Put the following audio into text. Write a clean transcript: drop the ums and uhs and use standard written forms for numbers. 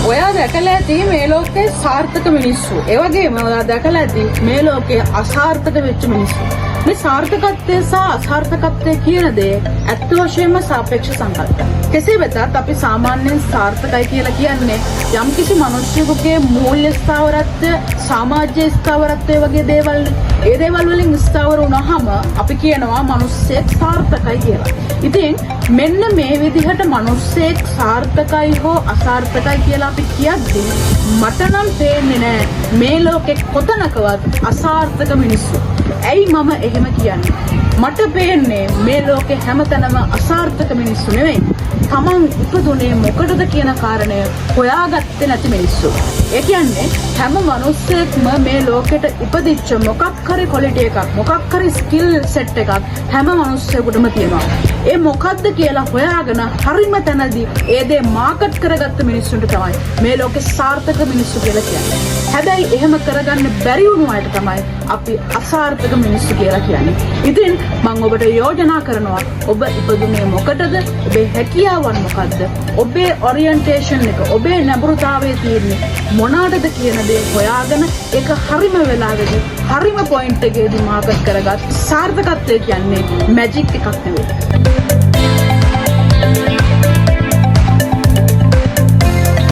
ඔයා දැකලා ඇති මේ ලෝකේ සාර්ථක මිනිස්සු. ඒ වගේම ඔයා දැකලා ඇති මේ ලෝකේ අසාර්ථක වෙච්ච මිනිස්සු. මේ සාර්ථකත්වය සහ අසාර්ථකත්වය කියන දේ ඇත්ත වශයෙන්ම සාපේක්ෂ සංකල්පයක්. කෙසේ වෙතත් අපි සාමාන්‍යයෙන් සාර්ථකයි කියලා කියන්නේ යම්කිසි මිනිස්සුගේ මූල්‍ය ස්ථාවරත්වය, සමාජීය ස්ථාවරත්වය වගේ දේවල්. ඒ දේවල් වලින් ස්ථාවර වුණාම අපි කියනවා මිනිස්සෙක් සාර්ථකයි කියලා. ඉතින් මෙන්න මේ විදිහට මිනිස්සෙක් සාර්ථකයි හෝ අසාර්ථකයි කියලා අපි කියද්දී මට නම් තේන්නේ නෑ මේ ලෝකෙ කොතනකවත් අසාර්ථක මිනිස්සු. ඇයි මම එහෙම කියන්නේ? මට පේන්නේ මේ ලෝකේ හැමතැනම අසාර්ථක මිනිස්සු නෙවෙයි. තමන් ඉපදුනේ මොකටද කියන කාරණය හොයාගත්තේ නැති මිනිස්සු. ඒ කියන්නේ හැම මිනිස්සෙක්ම මේ ලෝකෙට ඉපදිච්ච මොකක් හරි ක්වොලිටි එකක්, මොකක් හරි ස්කිල් සෙට් එකක් හැම මිනිස්සෙකුටම තියෙනවා. ඒ මොකද්ද කියලා හොයාගෙන හරිම තැනදී ඒ දේ මාකට් කරගත්ත මිනිස්සුන්ට තමයි මේ ලෝකේ සාර්ථක මිනිස්සු කියලා කියන්නේ. හැබැයි එහෙම කරගන්න බැරි වුණු අයට තමයි අපි අසාර්ථක මිනිස්සු කියලා කියන්නේ. ඉතින් මම ඔබට යෝජනා කරනවා ඔබ ඉපදුනේ මොකටද? ඔබේ හැකියාවන් මොකද්ද? ඔබේ ඔරියන්ටේෂන් එක, ඔබේ නැඹුරුතාවයේ තියෙන්නේ මොනවාටද කියන දේ හොයාගෙන ඒක හරිම වෙලාවෙදී හරිම පොයින්ට් එකේදී මාකට් කරගත් සාර්ථකත්වය කියන්නේ මැජික් එකක් නෙවෙයි.